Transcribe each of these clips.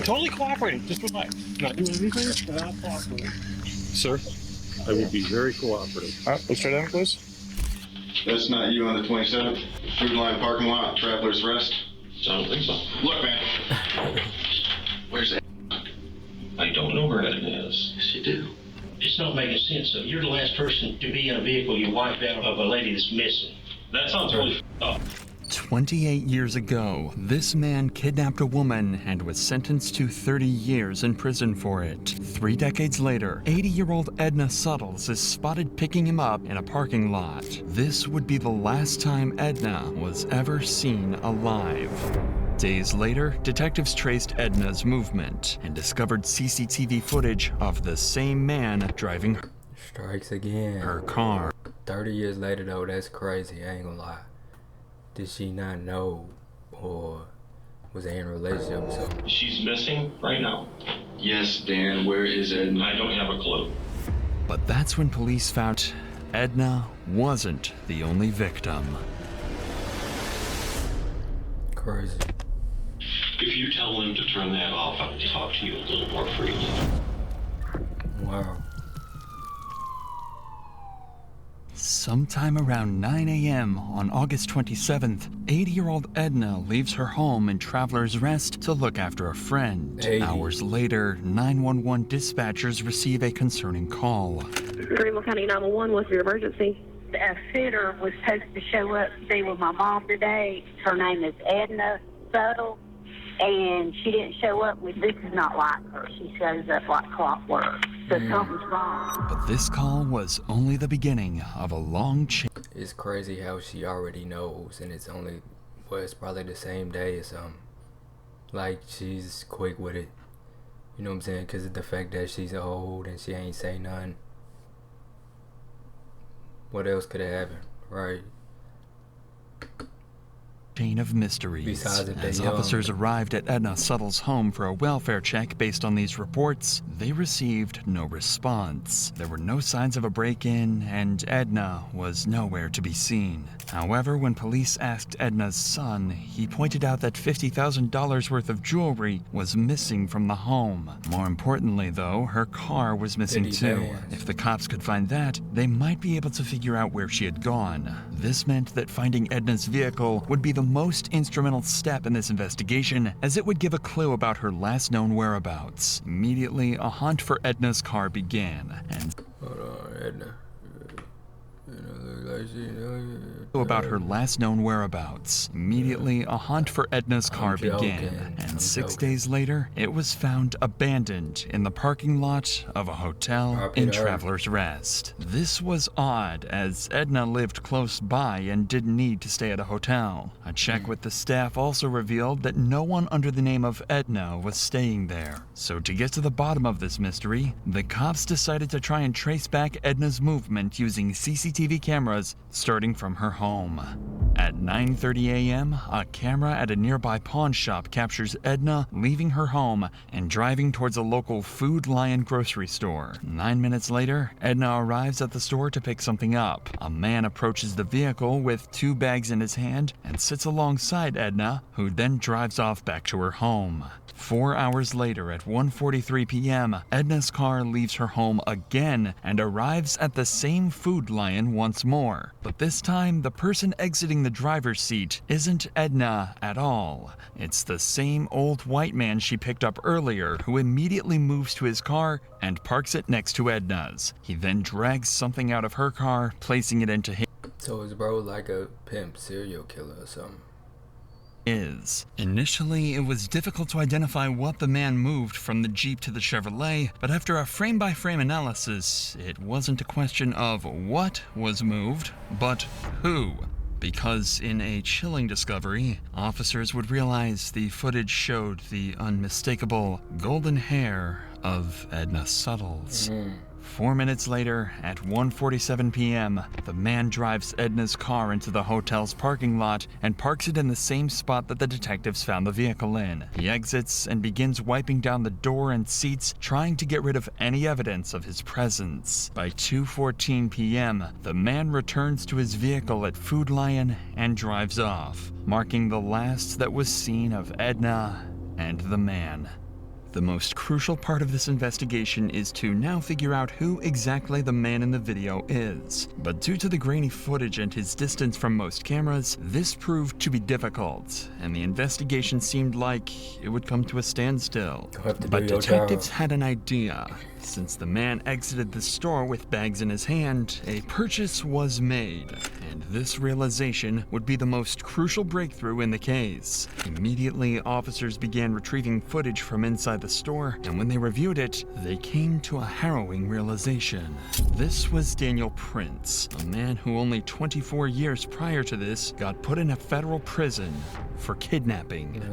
totally cooperating, just with life. Not doing anything, but I'll cooperate. Sir, I will be very cooperative. All right, let's try that, please. That's not you on the 27th. Food Line parking lot, Traveler's Rest. I don't think so. Look, man. Where's that? I don't know where that is. Yes, you do. It's not making sense, though. You're the last person to be in a vehicle you wiped out of a lady that's missing. That sounds really up. 28 years ago, this man kidnapped a woman and was sentenced to 30 years in prison for it. 3 decades later, 80-year-old Edna Suttles is spotted picking him up in a parking lot. This would be the last time Edna was ever seen alive. Days later, detectives traced Edna's movement and discovered CCTV footage of the same man driving Strikes again. her car. 30 years later, though, that's crazy. I ain't gonna lie. Did she not know, or was they in a relationship or something? She's missing right now. Yes, Dan, where is Edna? I don't have a clue. But that's when police found Edna wasn't the only victim. Crazy. If you tell them to turn that off, I'll talk to you a little more freely. Wow. Sometime around 9 a.m. on August 27th, 80-year-old Edna leaves her home in Traveler's Rest to look after a friend. 80. Hours later, 911 dispatchers receive a concerning call. Greenville County 911, what's your emergency? A sitter was supposed to show up to be with my mom today. Her name is Edna Suttles, and she didn't show up. This is not like her. She shows up like clockwork. So something's wrong. But this call was only the beginning of a long chain. It's crazy how she already knows, and it's only, well, it's probably the same day or something. Like, she's quick with it. You know what I'm saying? Because of the fact that she's old and she ain't say nothing. What else could have happened, right? Chain of mysteries. Besides if they're As young. officers arrived at Edna Suttles' home for a welfare check based on these reports, they received no response. There were no signs of a break-in, and Edna was nowhere to be seen. However, when police asked Edna's son, he pointed out that $50,000 worth of jewelry was missing from the home. More importantly, though, her car was missing too. $50,000. If the cops could find that, they might be able to figure out where she had gone. This meant that finding Edna's vehicle would be the most instrumental step in this investigation, as it would give a clue about her last known whereabouts. Immediately, a hunt for Edna's car began, and Hold on, Edna. Look like she about her last known whereabouts. Immediately, a hunt for Edna's car began, and 6 days later, it was found abandoned in the parking lot of a hotel in Traveler's Rest. This was odd, as Edna lived close by and didn't need to stay at a hotel. A check with the staff also revealed that no one under the name of Edna was staying there. So to get to the bottom of this mystery, the cops decided to try and trace back Edna's movement using CCTV cameras starting from her home. At 9:30 a.m., a camera at a nearby pawn shop captures Edna leaving her home and driving towards a local Food Lion grocery store. 9 minutes later, Edna arrives at the store to pick something up. A man approaches the vehicle with 2 bags in his hand and sits alongside Edna, who then drives off back to her home. 4 hours later, at 1:43 p.m., Edna's car leaves her home again and arrives at the same Food Lion once more. But this time, the person exiting the driver's seat isn't Edna at all. It's the same old white man she picked up earlier, who immediately moves to his car and parks it next to Edna's. He then drags something out of her car, placing it into his. So is bro like a pimp serial killer or something? Initially, it was difficult to identify what the man moved from the Jeep to the Chevrolet, but after a frame-by-frame analysis, it wasn't a question of what was moved, but who. Because in a chilling discovery, officers would realize the footage showed the unmistakable golden hair of Edna Suttles. 4 minutes later, at 1:47 p.m., the man drives Edna's car into the hotel's parking lot and parks it in the same spot that the detectives found the vehicle in. He exits and begins wiping down the door and seats, trying to get rid of any evidence of his presence. By 2:14 p.m., the man returns to his vehicle at Food Lion and drives off, marking the last that was seen of Edna and the man. The most crucial part of this investigation is to now figure out who exactly the man in the video is. But due to the grainy footage and his distance from most cameras, this proved to be difficult, and the investigation seemed like it would come to a standstill. But detectives had an idea. Since the man exited the store with bags in his hand, a purchase was made, and this realization would be the most crucial breakthrough in the case. Immediately, officers began retrieving footage from inside the store, and when they reviewed it, they came to a harrowing realization. This was Daniel Prince, a man who only 24 years prior to this got put in a federal prison for kidnapping.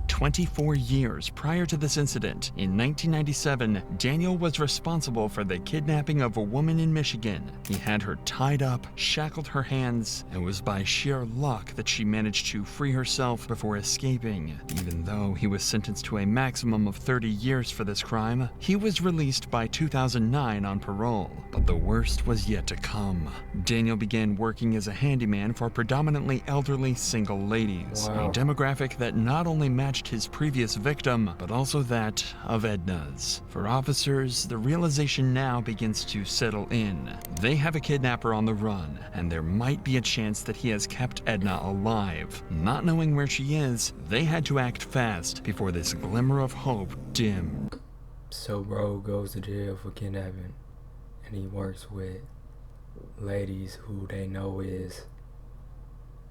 24 years prior to this incident, in 1997, Daniel was responsible for the kidnapping of a woman in Michigan. He had her tied up, shackled her hands, and it was by sheer luck that she managed to free herself before escaping. Even though he was sentenced to a maximum of 30 years for this crime, he was released by 2009 on parole. But the worst was yet to come. Daniel began working as a handyman for predominantly elderly single ladies, a demographic that not only matched his previous victim, but also that of Edna's. For officers, the realization now begins to settle in. They have a kidnapper on the run, and there might be a chance that he has kept Edna alive. Not knowing where she is, they had to act fast before this glimmer of hope dimmed. So bro goes to jail for kidnapping, and he works with ladies who they know is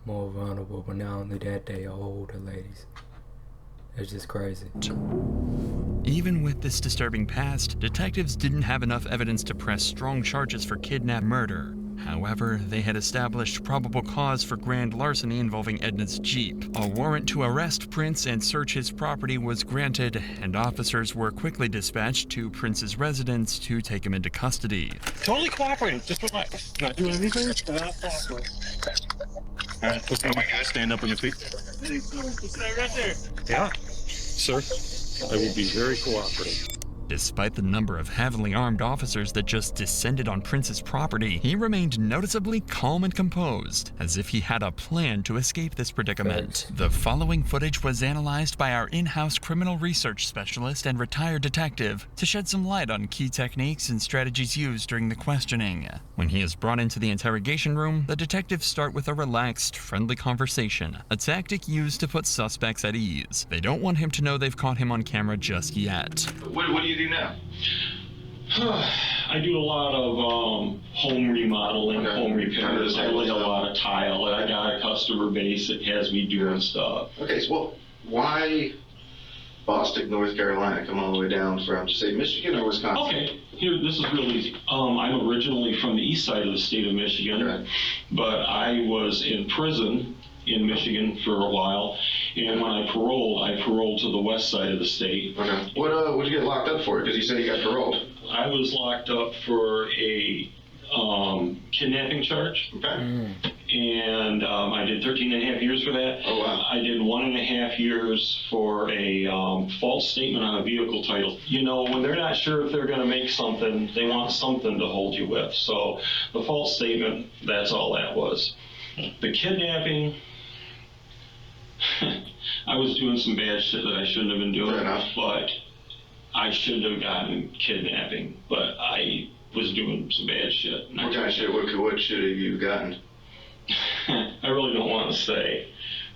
more vulnerable, but not only that, they are older ladies. It's just crazy. Even with this disturbing past, detectives didn't have enough evidence to press strong charges for kidnap murder. However, they had established probable cause for grand larceny involving Edna's Jeep. A warrant to arrest Prince and search his property was granted, and officers were quickly dispatched to Prince's residence to take him into custody. Totally cooperating. Just relax. Not doing anything. All right, let's go. Stand up on your feet. Right there. Yeah. Sir, I will be very cooperative. Despite the number of heavily armed officers that just descended on Prince's property, he remained noticeably calm and composed, as if he had a plan to escape this predicament. The following footage was analyzed by our in-house criminal research specialist and retired detective to shed some light on key techniques and strategies used during the questioning. When he is brought into the interrogation room, the detectives start with a relaxed, friendly conversation, a tactic used to put suspects at ease. They don't want him to know they've caught him on camera just yet. What do you do now? I do a lot of home remodeling, home repairs. I lay a lot of tile, and I got a customer base that has me doing stuff. Okay, so why Boston, North Carolina, come all the way down from, say, Michigan or Wisconsin? Okay, here, this is real easy. I'm originally from the east side of the state of Michigan, but I was in prison in Michigan for a while, and when I paroled to the west side of the state. Okay. What'd you get locked up for? Because you said you got paroled. I was locked up for a kidnapping charge. Okay. And I did 13 and a half years for that. Oh, wow. I did 1.5 years for a false statement on a vehicle title. You know, when they're not sure if they're going to make something, they want something to hold you with. So the false statement, that's all that was. The kidnapping, I was doing some bad shit that I shouldn't have been doing. Fair enough. But I shouldn't have gotten kidnapping. But I was doing some bad shit. What kind of shit? What shit have you gotten? I really don't want to say.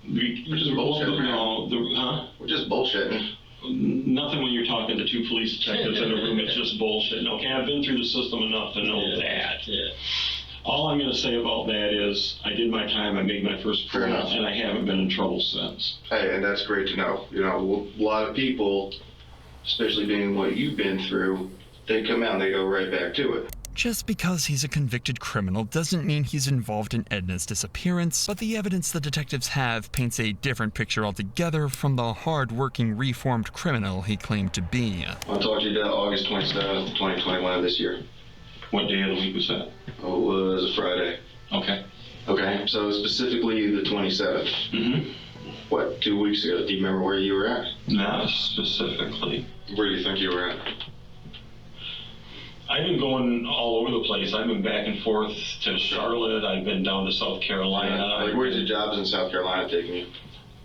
We're just bullshitting. We're just bullshitting. Nothing when you're talking to two police detectives in a room. It's just bullshit. Okay, I've been through the system enough to know that. Yeah. All I'm going to say about that is I did my time, I made my first parole, and I haven't been in trouble since. Hey, and that's great to know. You know, a lot of people, especially being what you've been through, they come out and they go right back to it. Just because he's a convicted criminal doesn't mean he's involved in Edna's disappearance, but the evidence the detectives have paints a different picture altogether from the hard-working, reformed criminal he claimed to be. I'll talk to you about August 27th, 2021 of this year. What day of the week was that? Oh, it was a Friday. Okay. Okay, so specifically the 27th. Mm-hmm. What, 2 weeks ago? Do you remember where you were at? Not specifically. Where do you think you were at? I've been going all over the place. I've been back and forth to Charlotte. I've been down to South Carolina. Like, where's your jobs in South Carolina taking you?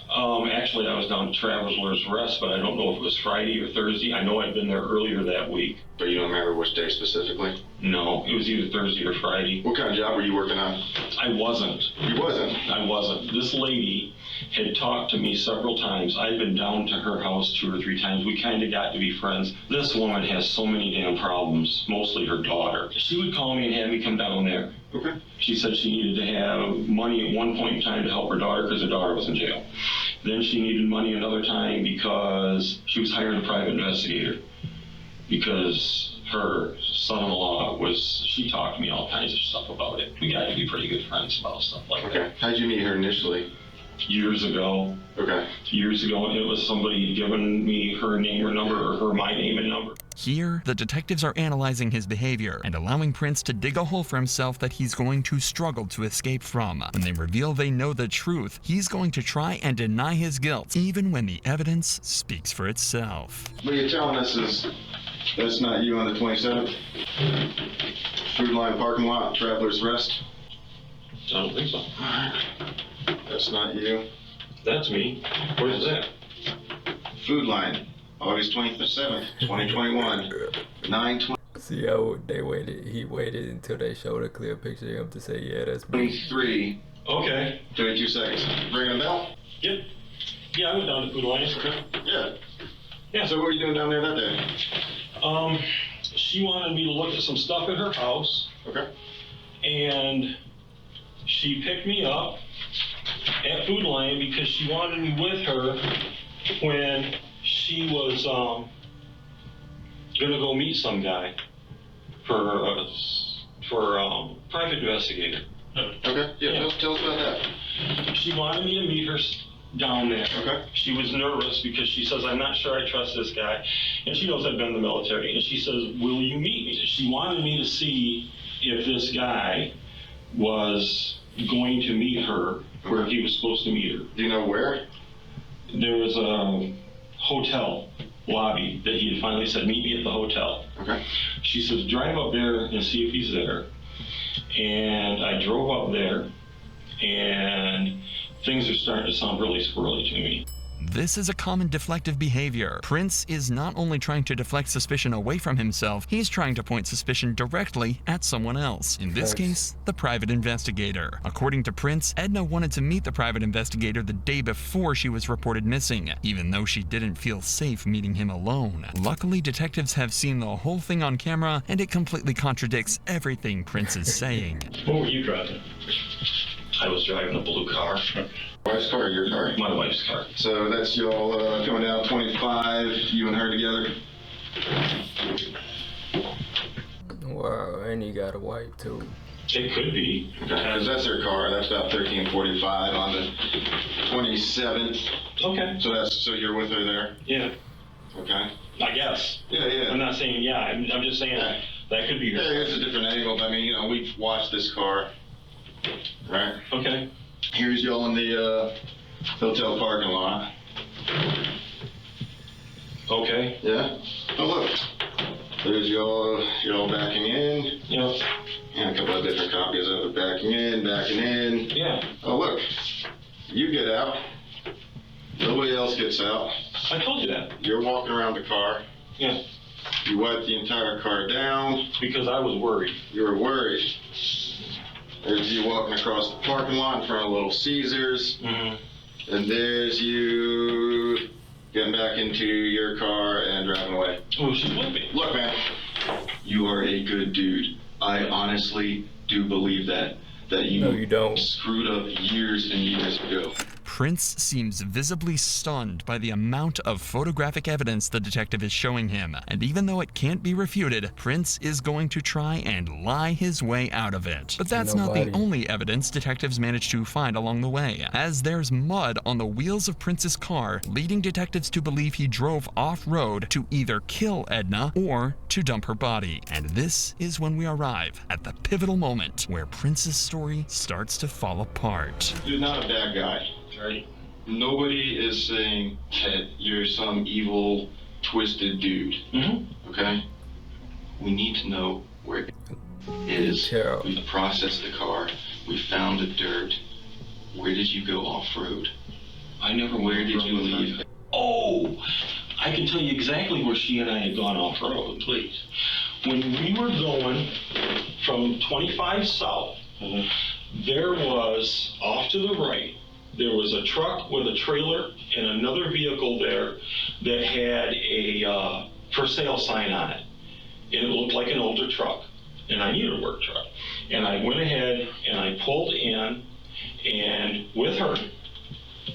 Actually, I was down to Traveler's Rest, but I don't know if it was Friday or Thursday. I know I'd been there earlier that week. But you don't remember which day specifically? No, it was either Thursday or Friday. What kind of job were you working on? I wasn't. You wasn't? I wasn't. This lady had talked to me several times. I'd been down to her house 2 or 3 times. We kind of got to be friends. This woman has so many damn problems, mostly her daughter. She would call me and have me come down there. Okay. She said she needed to have money at one point in time to help her daughter because her daughter was in jail. Then she needed money another time because she was hiring a private investigator. Because her son-in-law she talked to me all kinds of stuff about it. We got to be pretty good friends about stuff like that. Okay. How'd you meet her initially? Years ago. Okay. Years ago, it was somebody given me her name or number, or my name and number. Here, the detectives are analyzing his behavior and allowing Prince to dig a hole for himself that he's going to struggle to escape from. When they reveal they know the truth, he's going to try and deny his guilt, even when the evidence speaks for itself. What you're telling us is that's not you on the 27th? Food Line parking lot, Traveler's Rest? I don't think so. That's not you. That's me. Where's that? Food Line, August 27th, 2021, 9:20. See how they waited? He waited until they showed a clear picture of him to say, yeah, that's me. 23, Okay. 32 seconds. Ringing a bell? Yep. Yeah, I went down to Food Line. Okay. Yeah. Yeah. So what were you doing down there that day? She wanted me to look at some stuff at her house. Okay. And she picked me up at Food Line because she wanted me with her when she was gonna go meet some guy for private investigator. Okay. Yeah. Tell us about that. She wanted me to meet her down there. Okay. She was nervous because she says, I'm not sure I trust this guy. And she knows I've been in the military. And she says, will you meet me? She wanted me to see if this guy was going to meet her where he was supposed to meet her. Do you know where? There was a hotel lobby that he had finally said, meet me at the hotel. Okay. She says, drive up there and see if he's there. And I drove up there, and things are starting to sound really squirrely to me. This is a common deflective behavior. Prince is not only trying to deflect suspicion away from himself, he's trying to point suspicion directly at someone else. In this case, the private investigator. According to Prince, Edna wanted to meet the private investigator the day before she was reported missing, even though she didn't feel safe meeting him alone. Luckily, detectives have seen the whole thing on camera, and it completely contradicts everything Prince is saying. What were you driving? I was driving a blue car. Wife's car or your car? My wife's car. So that's y'all coming down 25, you and her together? Wow, and he got a wife too. It could be. Okay, because that's her car. That's about 13:45 on the 27th. Okay. So you're with her there? Yeah. Okay. I guess. Yeah. I'm not saying yeah. I'm just saying that could be her. Yeah, it's a different angle. I mean, we've watched this car, right? Okay. Here's y'all in the hotel parking lot. Okay. Yeah. Oh look, there's y'all backing in. Yeah. And a couple of different copies of it. Backing in. Yeah. Oh look, you get out. Nobody else gets out. I told you that. You're walking around the car. Yeah. You wipe the entire car down. Because I was worried. You were worried. There's you walking across the parking lot in front of Little Caesars. Mm-hmm. And there's you getting back into your car and driving away. Oh, she's with me. Look, man, you are a good dude. I honestly do believe that you, No, you don't. Screwed up years and years ago. Prince seems visibly stunned by the amount of photographic evidence the detective is showing him, and even though it can't be refuted, Prince is going to try and lie his way out of it. But that's not the only evidence detectives manage to find along the way, as there's mud on the wheels of Prince's car, leading detectives to believe he drove off-road to either kill Edna or to dump her body. And this is when we arrive at the pivotal moment where Prince's story starts to fall apart. You're not a bad guy. Right. Nobody is saying that you're some evil, twisted dude. Mm-hmm. Okay? We need to know where it is. Carol. We've processed the car. We found the dirt. Where did you go off-road? I never Where did you leave? Oh, I can tell you exactly where she and I had gone off road. Please. When we were going from 25 south, there was, off to the right, there was a truck with a trailer and another vehicle there that had a for sale sign on it. And it looked like an older truck. And I needed a work truck. And I went ahead and I pulled in and with her,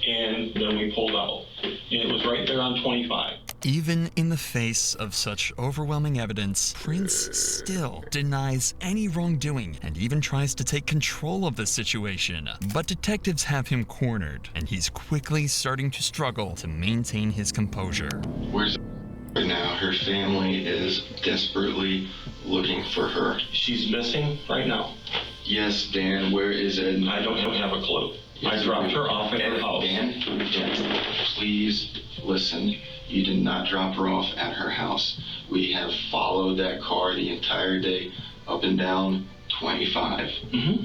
and then we pulled out. And it was right there on 25. Even in the face of such overwhelming evidence, Prince still denies any wrongdoing and even tries to take control of the situation. But detectives have him cornered, and he's quickly starting to struggle to maintain his composure. Where's right now? Her family is desperately looking for her. She's missing right now. Yes, Dan, where is Ed? I don't have a clue. I dropped her off at her house. Dan, please listen. You did not drop her off at her house. We have followed that car the entire day up and down 25.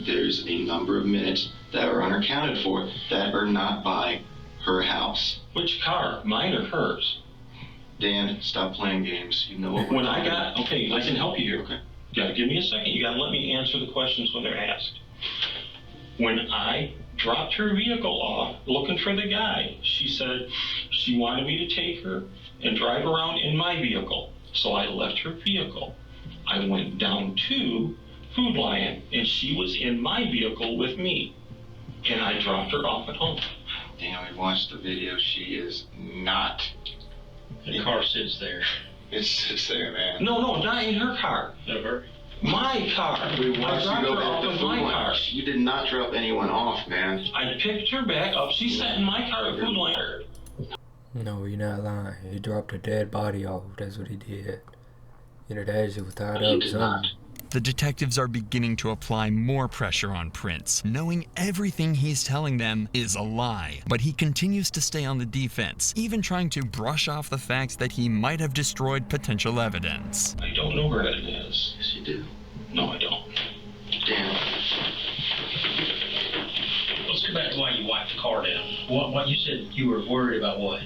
There's a number of minutes that are unaccounted for that are not by her house. Which car? Mine or hers? Dan, stop playing games. You know what When I got, okay, I can help you here. Okay. You gotta give me a second. You gotta let me answer the questions when they're asked. When I dropped her vehicle off looking for the guy, she said she wanted me to take her and drive around in my vehicle. So I left her vehicle. I went down to Food Lion and she was in my vehicle with me. And I dropped her off at home. Dan, we watched the video. She is not. The car sits there. It sits there, man. No, not in her car. Never. My car. We I watched you dropped go her back off to with Food my Lion. car. You did not drop anyone off, man. I picked her back up. She sat in my car at Food Lion. No, you're not lying. He dropped a dead body off. That's what he did. You know, that shit was tied He up did something. not. The detectives are beginning to apply more pressure on Prince, knowing everything he's telling them is a lie. But he continues to stay on the defense, even trying to brush off the fact that he might have destroyed potential evidence. I don't know where it is. Yes, you do. No, I don't. Dan. Let's go back to why you wiped the car down. What you said you were worried about what?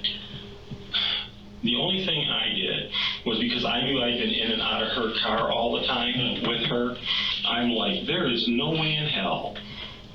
The only thing I did was because I knew I'd been in and out of her car all the time with her. I'm like, there is no way in hell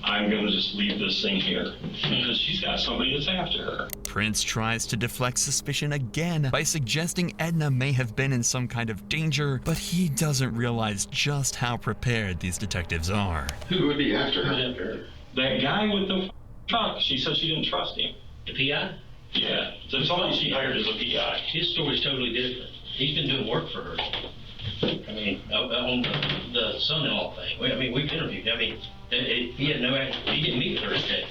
I'm going to just leave this thing here because she's got somebody that's after her. Prince tries to deflect suspicion again by suggesting Edna may have been in some kind of danger, but he doesn't realize just how prepared these detectives are. Who would be after her? Who's after her? That guy with the truck, she said she didn't trust him. The PI? Yeah, that's somebody she hired as a PI. His story's totally different. He's been doing work for her. I mean, on the son-in-law thing. We've interviewed. He had he didn't meet with her today.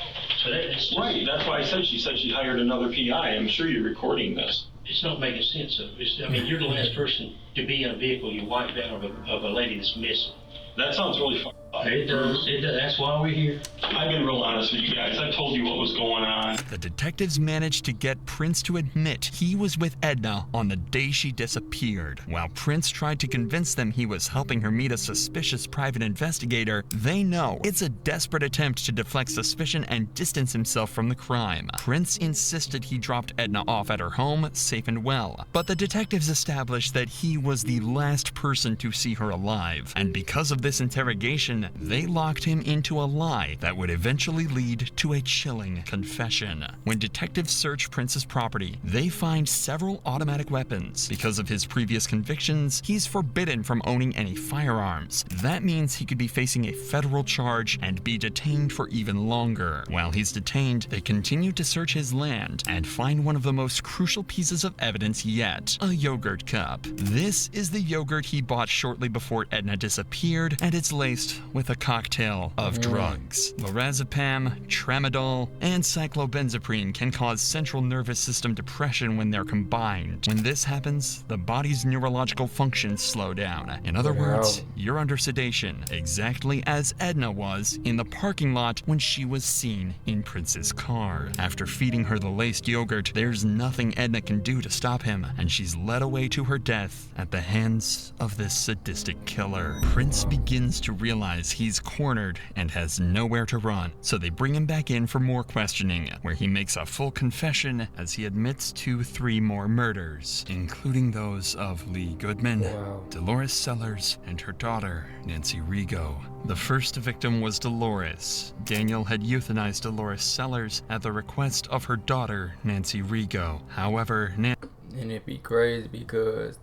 So that's Right, that's why I said she hired another PI. I'm sure you're recording this. It's not making sense. You're the last person to be in a vehicle you wiped out of a lady that's missing. That sounds really fun. It does. That's why we're here. I've been real honest with you guys. I told you what was going on. The detectives managed to get Prince to admit he was with Edna on the day she disappeared. While Prince tried to convince them he was helping her meet a suspicious private investigator, they know it's a desperate attempt to deflect suspicion and distance himself from the crime. Prince insisted he dropped Edna off at her home, safe and well. But the detectives established that he was the last person to see her alive. And because of this interrogation, they locked him into a lie that would eventually lead to a chilling confession. When detectives search Prince's property, they find several automatic weapons. Because of his previous convictions, he's forbidden from owning any firearms. That means he could be facing a federal charge and be detained for even longer. While he's detained, they continue to search his land and find one of the most crucial pieces of evidence yet, a yogurt cup. This is the yogurt he bought shortly before Edna disappeared, and it's laced with a cocktail of drugs. Lorazepam, tramadol, and cyclobenzaprine can cause central nervous system depression when they're combined. When this happens, the body's neurological functions slow down. In other words, you're under sedation, exactly as Edna was in the parking lot when she was seen in Prince's car. After feeding her the laced yogurt, there's nothing Edna can do to stop him, and she's led away to her death at the hands of this sadistic killer. Prince begins to realize realize he's cornered and has nowhere to run, so they bring him back in for more questioning, where he makes a full confession as he admits to 3 more murders, including those of Lee Goodman, Dolores Sellers, and her daughter, Nancy Rigo. The first victim was Dolores. Daniel had euthanized Dolores Sellers at the request of her daughter, Nancy Rigo. However, and it'd be crazy because,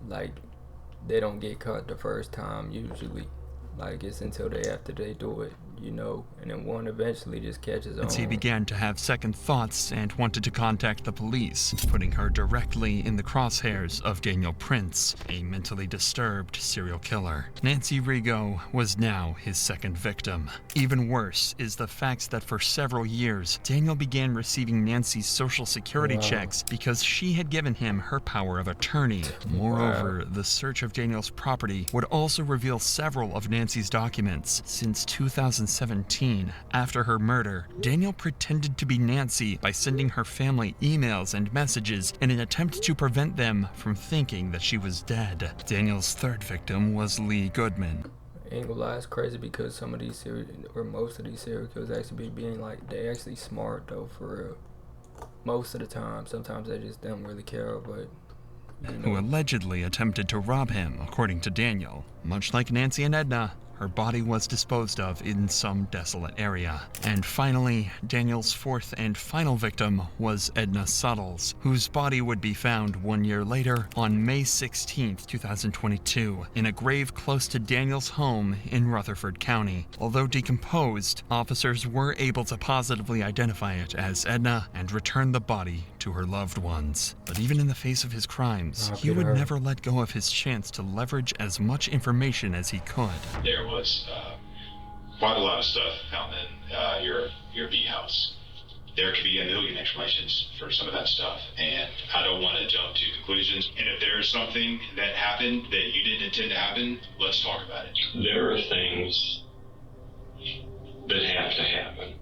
like, they don't get caught the first time usually. Like, it's until after they do it, you know, and then one eventually just catches on. Nancy began to have second thoughts and wanted to contact the police, putting her directly in the crosshairs of Daniel Prince, a mentally disturbed serial killer. Nancy Rigo was now his second victim. Even worse is the fact that for several years, Daniel began receiving Nancy's social security checks because she had given him her power of attorney. Moreover, the search of Daniel's property would also reveal several of Nancy's documents. Since 2017, after her murder, Daniel pretended to be Nancy by sending her family emails and messages in an attempt to prevent them from thinking that she was dead. Daniel's third victim was Lee Goodman. Ain't gonna lie, it's crazy because some of these most of these serial killers actually be being like, they actually smart though, for real. Most of the time. Sometimes they just don't really care, but who allegedly attempted to rob him, according to Daniel. Much like Nancy and Edna, her body was disposed of in some desolate area. And finally, Daniel's fourth and final victim was Edna Suttles, whose body would be found 1 year later on May 16, 2022, in a grave close to Daniel's home in Rutherford County. Although decomposed, officers were able to positively identify it as Edna and return the body to her loved ones. But even in the face of his crimes, he would never let go of his chance to leverage as much information as he could. There was quite a lot of stuff found in your B house. There could be a million explanations for some of that stuff, and I don't want to jump to conclusions. And if there's something that happened that you didn't intend to happen, let's talk about it. There are things that have to happen,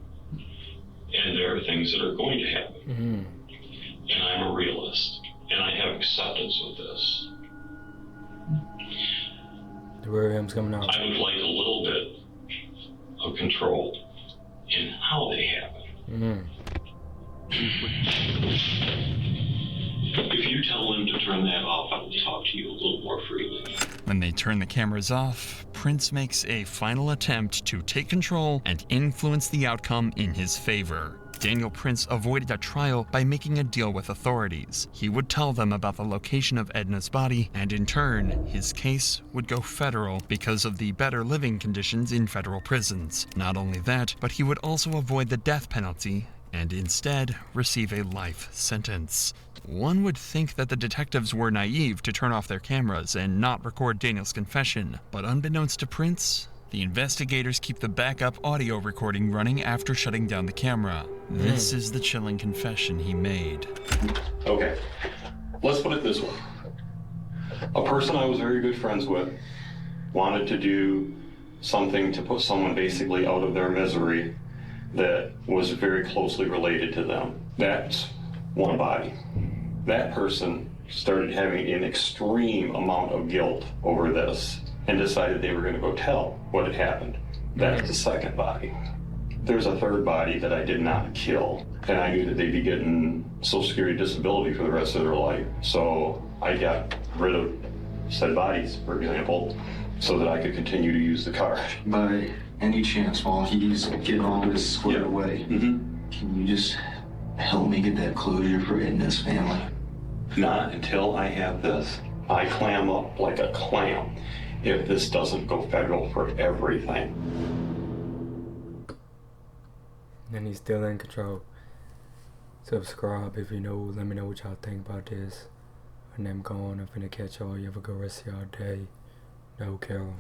and there are things that are going to happen. And I'm a realist, and I have acceptance with this. The rear hym's coming out. I would like a little bit of control in how they happen. If you tell them to turn that off, I will talk to you a little more freely. When they turn the cameras off, Prince makes a final attempt to take control and influence the outcome in his favor. Daniel Prince avoided a trial by making a deal with authorities. He would tell them about the location of Edna's body, and in turn, his case would go federal because of the better living conditions in federal prisons. Not only that, but he would also avoid the death penalty and instead receive a life sentence. One would think that the detectives were naive to turn off their cameras and not record Daniel's confession, but unbeknownst to Prince, the investigators keep the backup audio recording running after shutting down the camera. This is the chilling confession he made. Okay, let's put it this way. A person I was very good friends with wanted to do something to put someone basically out of their misery that was very closely related to them. That's one body. That person started having an extreme amount of guilt over this and decided they were going to go tell what had happened. That's the second body. There's a third body that I did not kill, and I knew that they'd be getting Social Security disability for the rest of their life. So I got rid of said bodies, for example, so that I could continue to use the card. By any chance, while he's getting all this squared away, can you just help me get that closure for Edna's family? Not until I have this. I clam up like a clam if this doesn't go federal for everything. And he's still in control. Subscribe if you know. Let me know what y'all think about this. And I'm going. I'm finna catch y'all. You have a good rest of y'all day. No, Carol.